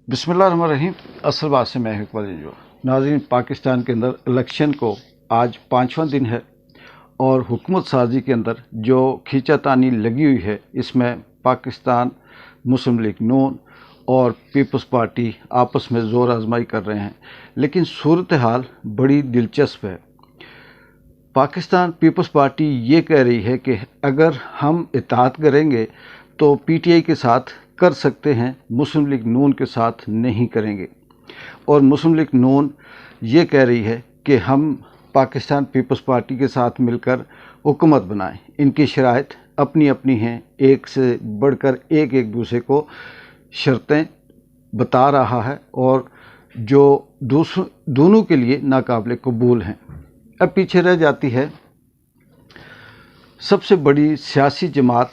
बिस्मिल्लाहिर्रहमानिर्रहीम। असल बात से मैं इकबाल जो नाज़रीन, पाकिस्तान के अंदर इलेक्शन को आज 5वां दिन है और हुकूमत साजी के अंदर जो खींचातानी लगी हुई है, इसमें पाकिस्तान मुस्लिम लीग नून और पीपल्स पार्टी आपस में ज़ोर आजमाई कर रहे हैं। लेकिन सूरत हाल बड़ी दिलचस्प है। पाकिस्तान पीपल्स पार्टी ये कह रही है कि अगर हम इताअत करेंगे तो पीटीआई के साथ कर सकते हैं, मुस्लिम लीग नून के साथ नहीं करेंगे। और मुस्लिम लीग नून ये कह रही है कि हम पाकिस्तान पीपल्स पार्टी के साथ मिलकर हुकूमत बनाएं। इनकी शराइत अपनी अपनी हैं, एक से बढ़कर एक दूसरे को शर्तें बता रहा है और जो दोनों के लिए नाकाबिल कबूल हैं। अब पीछे रह जाती है सबसे बड़ी सियासी जमात,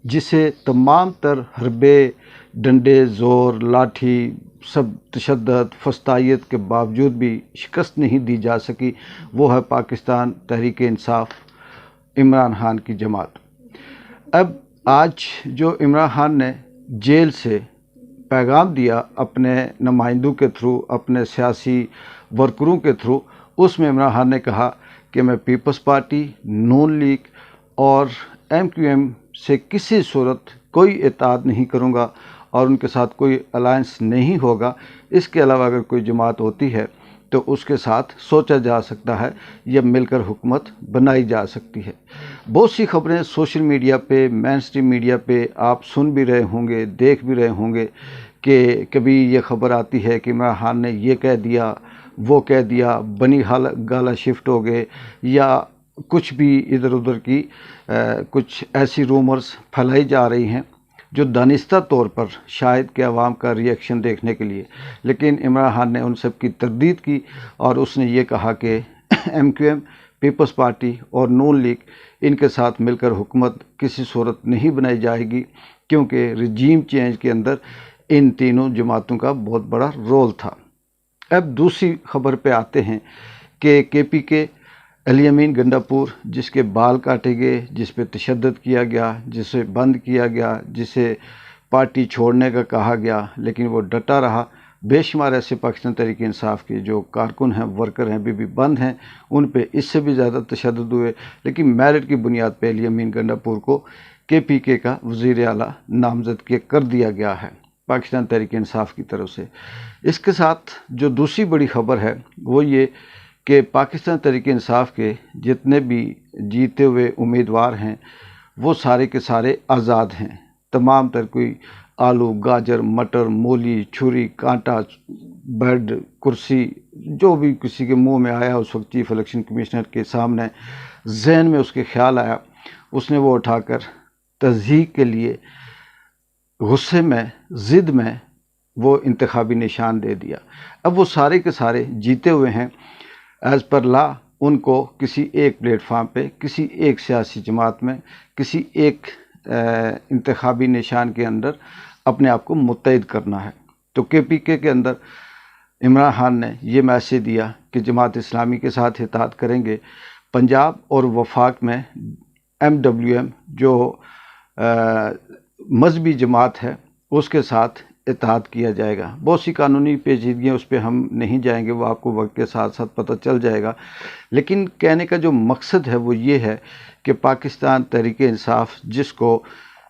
जिसे तमाम तर हरबे, डंडे, ज़ोर, लाठी, सब तशद्दुद, फस्तायत के बावजूद भी शिकस्त नहीं दी जा सकी। वो है पाकिस्तान तहरीक इंसाफ, इमरान खान की जमात। अब आज जो इमरान खान ने जेल से पैगाम दिया अपने नुमाइंदों के थ्रू, अपने सियासी वर्करों के थ्रू, उसमें इमरान खान ने कहा कि मैं पीपल्स पार्टी, नून लीग और MQM से किसी सूरत कोई इताअत नहीं करूँगा और उनके साथ कोई अलायंस नहीं होगा। इसके अलावा अगर कोई जमात होती है तो उसके साथ सोचा जा सकता है या मिलकर हुकूमत बनाई जा सकती है। बहुत सी खबरें सोशल मीडिया पे, मेन स्ट्रीम मीडिया पे आप सुन भी रहे होंगे, देख भी रहे होंगे कि कभी ये खबर आती है कि इमरान खान ने ये कह दिया, वो कह दिया, बनी गाला शिफ्ट हो गए, या कुछ भी इधर उधर की कुछ ऐसी रूमर्स फैलाई जा रही हैं जो दानिस्ता तौर पर शायद कि अवाम का रिएक्शन देखने के लिए। लेकिन इमरान खान ने उन सब की तरदीद की और उसने ये कहा कि MQM, पीपल्स पार्टी और नून लीग, इनके साथ मिलकर हुकूमत किसी सूरत नहीं बनाई जाएगी, क्योंकि रजीम चेंज के अंदर इन तीनों जमातों का बहुत बड़ा रोल था। अब दूसरी खबर पे आते हैं कि KPK अली अमीन गंडापुर, जिसके बाल काटे गए, जिस पे तशद्दुद किया गया, जिसे बंद किया गया, जिसे पार्टी छोड़ने का कहा गया, लेकिन वो डटा रहा। बेशुमार ऐसे पाकिस्तान तहरीक इंसाफ के जो कारकुन हैं, वर्कर हैं, अभी भी बंद हैं, उन पे इससे भी ज़्यादा तशद्दुद हुए। लेकिन मेरिट की बुनियाद पे अली अमीन गंडापुर को KPK का वज़ीर आला नामज़द कर दिया गया है पाकिस्तान तहरीक इंसाफ की तरफ से। इसके साथ जो दूसरी बड़ी खबर है वो ये कि पाकिस्तान तहरीक इंसाफ के जितने भी जीते हुए उम्मीदवार हैं वो सारे के सारे आज़ाद हैं। तमाम तर कोई आलू, गाजर, मटर, मूली, छुरी, कांटा, बेड, कुर्सी, जो भी किसी के मुंह में आया उस वक्त चीफ इलेक्शन कमिश्नर के सामने जहन में उसके ख्याल आया, उसने वो उठाकर तज़हीक के लिए गुस्से में, ज़िद में वो इंतखाबी निशान दे दिया। अब वो सारे के सारे जीते हुए हैं। एज़ पर ला उनको किसी एक प्लेटफार्म पे, किसी एक सियासी जमात में, किसी एक इंतखाबी निशान के अंदर अपने आप को मुत्तहिद करना है। तो KPK के अंदर इमरान खान ने ये मैसेज दिया कि जमात इस्लामी के साथ इताअत करेंगे। पंजाब और वफाक में MWM जो मजहबी जमात है उसके साथ इताअत किया जाएगा। बहुत सी कानूनी पेचीदगियाँ, उस पर हम नहीं जाएंगे, वो आपको वक्त के साथ साथ पता चल जाएगा। लेकिन कहने का जो मकसद है वो ये है कि पाकिस्तान तहरीक इंसाफ, जिसको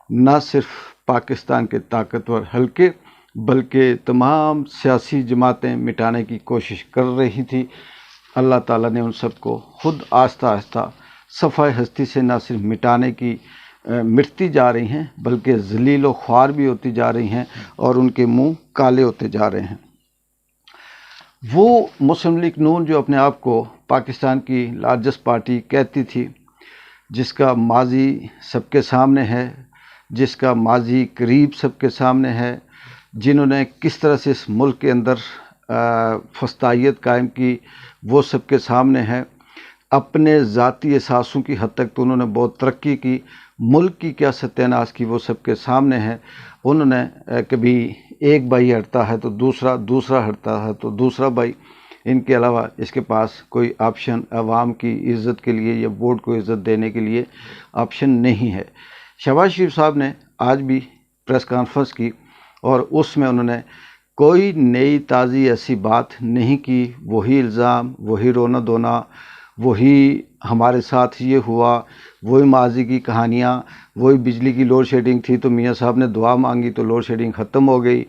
न सिर्फ पाकिस्तान के ताकतवर हल्के बल्कि तमाम सियासी जमातें मिटाने की कोशिश कर रही थी, अल्लाह ताला ने उन सबको खुद आहिस्ता आहिस्ता सफ़ाए हस्ती से न सिर्फ मिटाने की मिटती जा रही हैं, बल्कि ज़लील व ख्वार भी होती जा रही हैं और उनके मुंह काले होते जा रहे हैं। वो मुस्लिम लीग नून जो अपने आप को पाकिस्तान की लार्जेस्ट पार्टी कहती थी, जिसका माजी सबके सामने है, जिसका माजी करीब सबके सामने है, जिन्होंने किस तरह से इस मुल्क के अंदर फस्तायत कायम की, वो सबके सामने है। अपने ज़ाती एहसासों की हद तक तो उन्होंने बहुत तरक्की की, मुल्क की क्या सत्यानाश की, वो सबके सामने है। उन्होंने कभी एक भाई हटता है तो दूसरा हटता है तो दूसरा भाई, इनके अलावा इसके पास कोई ऑप्शन अवाम की इज़्ज़त के लिए या वोट को इज़्ज़त देने के लिए ऑप्शन नहीं है। शहबाज शरीफ साहब ने आज भी प्रेस कॉन्फ्रेंस की और उसमें उन्होंने کوئی نئی تازی ایسی بات نہیں کی، وہی الزام، وہی رونا دھونا، وہی ہمارے ساتھ یہ ہوا، وہی ماضی کی کہانیاں، وہی بجلی کی لوڈ شیڈنگ تھی تو میاں صاحب نے دعا مانگی تو لوڈ شیڈنگ ختم ہو گئی،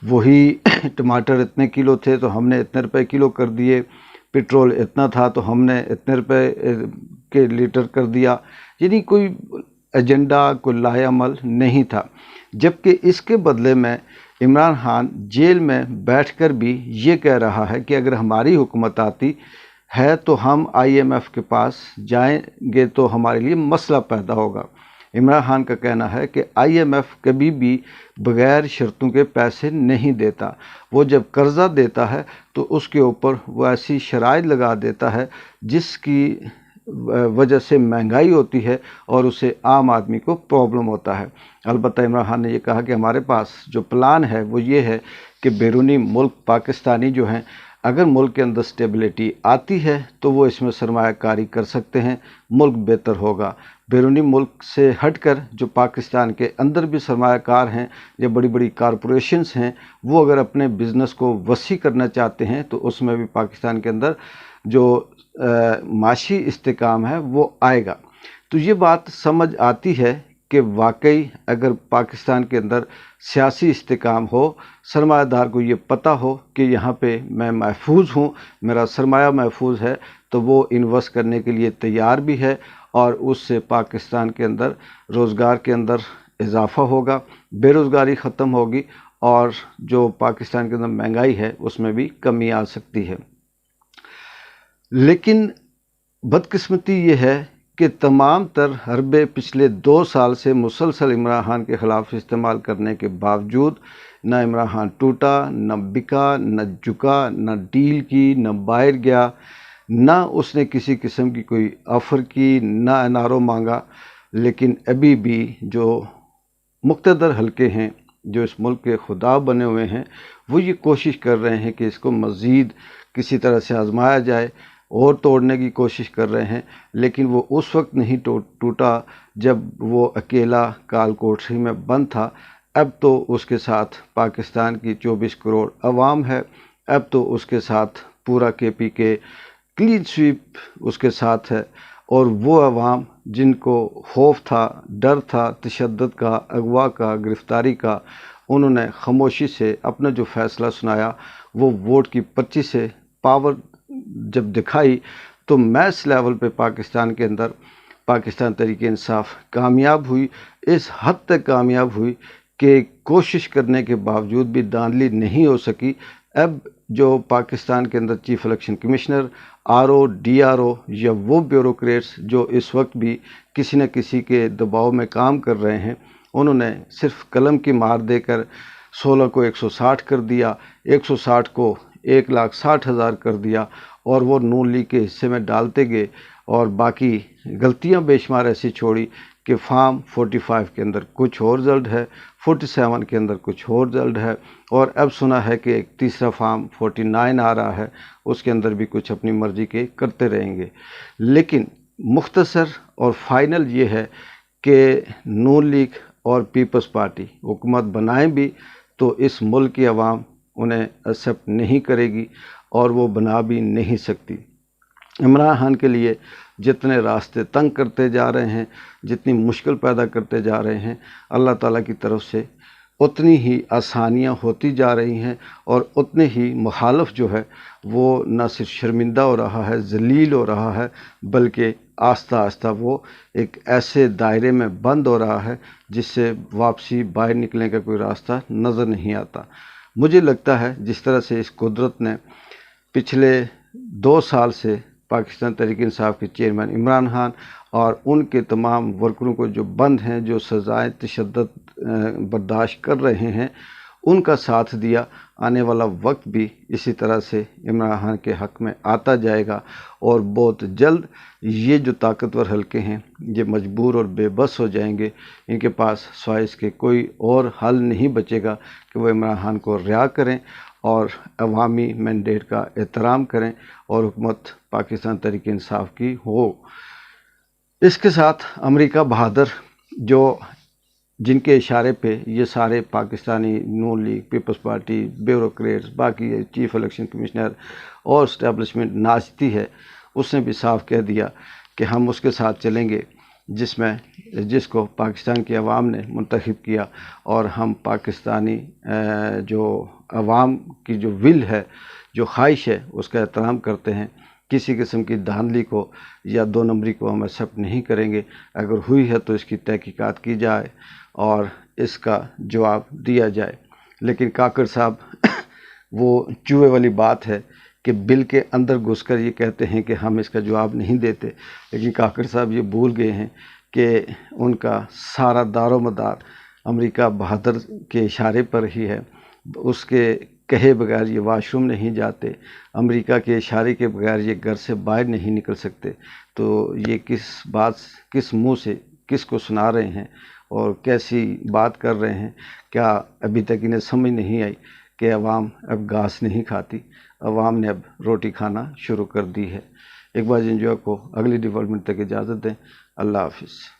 وہی ٹماٹر اتنے کلو تھے تو ہم نے اتنے روپے کلو کر دیے، پٹرول اتنا تھا تو ہم نے اتنے روپے کے لیٹر کر دیا، یعنی کوئی ایجنڈا، کوئی لائحہ عمل نہیں تھا۔ جبکہ اس کے بدلے میں عمران خان جیل میں بیٹھ کر بھی یہ کہہ رہا ہے کہ اگر ہماری حکومت آتی ہے تو ہم IMF کے پاس جائیں گے تو ہمارے لیے مسئلہ پیدا ہوگا۔ عمران خان کا کہنا ہے کہ IMF کبھی بھی بغیر شرطوں کے پیسے نہیں دیتا، وہ جب قرضہ دیتا ہے تو اس کے اوپر وہ ایسی شرائط لگا دیتا ہے جس کی وجہ سے مہنگائی ہوتی ہے اور اسے عام آدمی کو پرابلم ہوتا ہے۔ البتہ عمران خان نے یہ کہا کہ ہمارے پاس جو پلان ہے وہ یہ ہے کہ بیرونی ملک پاکستانی جو ہیں اگر ملک کے اندر سٹیبلٹی آتی ہے تو وہ اس میں سرمایہ کاری کر سکتے ہیں، ملک بہتر ہوگا۔ بیرونی ملک سے ہٹ کر جو پاکستان کے اندر بھی سرمایہ کار ہیں یا بڑی بڑی کارپوریشنز ہیں، وہ اگر اپنے بزنس کو وسیع کرنا چاہتے ہیں تو اس میں بھی پاکستان کے اندر جو معاشی استحکام ہے وہ آئے گا۔ تو یہ بات سمجھ آتی ہے کہ واقعی اگر پاکستان کے اندر سیاسی استحکام ہو، سرمایہ دار کو یہ پتہ ہو کہ یہاں پہ میں محفوظ ہوں، میرا سرمایہ محفوظ ہے، تو وہ انویسٹ کرنے کے لیے تیار بھی ہے اور اس سے پاکستان کے اندر روزگار کے اندر اضافہ ہوگا، بے روزگاری ختم ہوگی اور جو پاکستان کے اندر مہنگائی ہے اس میں بھی کمی آ سکتی ہے۔ لیکن بدقسمتی یہ ہے کہ تمام تر حربے پچھلے 2 سال سے مسلسل عمران خان کے خلاف استعمال کرنے کے باوجود نہ عمران خان ٹوٹا، نہ بکا، نہ جھکا، نہ ڈیل کی، نہ باہر گیا، نہ اس نے کسی قسم کی کوئی آفر کی، نہ NRO مانگا۔ لیکن ابھی بھی جو مقتدر حلقے ہیں، جو اس ملک کے خدا بنے ہوئے ہیں، وہ یہ کوشش کر رہے ہیں کہ اس کو مزید کسی طرح سے آزمایا جائے اور توڑنے کی کوشش کر رہے ہیں، لیکن وہ اس وقت نہیں ٹوٹا جب وہ اکیلا کال کوٹری میں بند تھا۔ اب تو اس کے ساتھ پاکستان کی 24 کروڑ عوام ہے، اب تو اس کے ساتھ پورا KP کے کلین سویپ اس کے ساتھ ہے، اور وہ عوام جن کو خوف تھا، ڈر تھا تشدد کا، اغوا کا، گرفتاری کا، انہوں نے خاموشی سے اپنا جو فیصلہ سنایا، وہ ووٹ کی پرچی سے پاور جب دکھائی تو میس لیول پہ پاکستان کے اندر پاکستان تحریک انصاف کامیاب ہوئی، اس حد تک کامیاب ہوئی کہ کوشش کرنے کے باوجود بھی دھاندلی نہیں ہو سکی۔ اب جو پاکستان کے اندر chief election commissioner, RO، DRO یا وہ بیوروکریٹس جو اس وقت بھی کسی نہ کسی کے دباؤ میں کام کر رہے ہیں، انہوں نے صرف قلم کی مار دے کر 16 کو 160 کر دیا، 160 کو 1,60,000 کر دیا اور وہ نون لیگ کے حصے میں ڈالتے گئے، اور باقی غلطیاں بے شمار ایسی چھوڑی کہ فارم 45 کے اندر کچھ اور رزلٹ ہے، 47 کے اندر کچھ اور رزلٹ ہے، اور اب سنا ہے کہ ایک تیسرا فارم 49 آ رہا ہے، اس کے اندر بھی کچھ اپنی مرضی کے کرتے رہیں گے۔ لیکن مختصر اور فائنل یہ ہے کہ نون لیگ اور پیپلز پارٹی حکومت بنائیں بھی تو اس ملک کی عوام انہیں ایکسیپٹ نہیں کرے گی اور وہ بنا بھی نہیں سکتی۔ عمران خان کے لیے جتنے راستے تنگ کرتے جا رہے ہیں، جتنی مشکل پیدا کرتے جا رہے ہیں، اللہ تعالیٰ کی طرف سے اتنی ہی آسانیاں ہوتی جا رہی ہیں، اور اتنے ہی مخالف جو ہے وہ نہ صرف شرمندہ ہو رہا ہے، ذلیل ہو رہا ہے، بلکہ آہستہ آہستہ وہ ایک ایسے دائرے میں بند ہو رہا ہے جس سے واپسی باہر نکلنے کا کوئی راستہ نظر نہیں آتا۔ مجھے لگتا ہے جس طرح سے اس قدرت نے پچھلے 2 سال سے پاکستان تحریک انصاف کے چیئرمین عمران خان اور ان کے تمام ورکروں کو جو بند ہیں، جو سزائیں تشدد برداشت کر رہے ہیں، ان کا ساتھ دیا، آنے والا وقت بھی اسی طرح سے عمران خان کے حق میں آتا جائے گا، اور بہت جلد یہ جو طاقتور حلقے ہیں یہ مجبور اور بے بس ہو جائیں گے۔ ان کے پاس سوائے اس کے کوئی اور حل نہیں بچے گا کہ وہ عمران خان کو رہا کریں اور عوامی مینڈیٹ کا احترام کریں اور حکومت پاکستان تحریک انصاف کی ہو۔ اس کے ساتھ امریکہ بہادر جو जिनके इशारे पे ये सारे पाकिस्तानी नून लीग, पीपल्स पार्टी, ब्यूरोक्रेट्स, बाकी चीफ इलेक्शन कमिश्नर और इस्टेब्लिशमेंट नाचती है, उसने भी साफ कह दिया कि हम उसके साथ चलेंगे जिसको पाकिस्तान की आवाम ने मुंतखब किया, और हम पाकिस्तानी जो आवाम की जो विल है, जो ख्वाहिश है, उसका एहतराम करते हैं। किसी किस्म की धांधली को या दो नंबरी को हम एक्सेप्ट नहीं करेंगे। अगर हुई है तो इसकी तहकीकात की जाए और इसका जवाब दिया जाए। लेकिन काकड़ साहब वो चूहे वाली बात है कि बिल के अंदर घुसकर ये कहते हैं कि हम इसका जवाब नहीं देते, लेकिन काकड़ साहब ये भूल गए हैं कि उनका सारा दारोमदार अमेरिका बहादुर के इशारे पर ही है। उसके कहे बगैर ये वाशरूम नहीं जाते, अमेरिका के इशारे के बगैर ये घर से बाहर नहीं निकल सकते। तो ये किस मुंह से किसको सुना रहे हैं और कैसी बात कर रहे हैं? क्या अभी तक इन्हें समझ नहीं आई कि अवाम अब घास नहीं खाती, अवाम ने अब रोटी खाना शुरू कर दी है। इकबाल जंजुआ को अगली डेवलपमेंट तक इजाज़त दें। अल्लाह हाफिज़।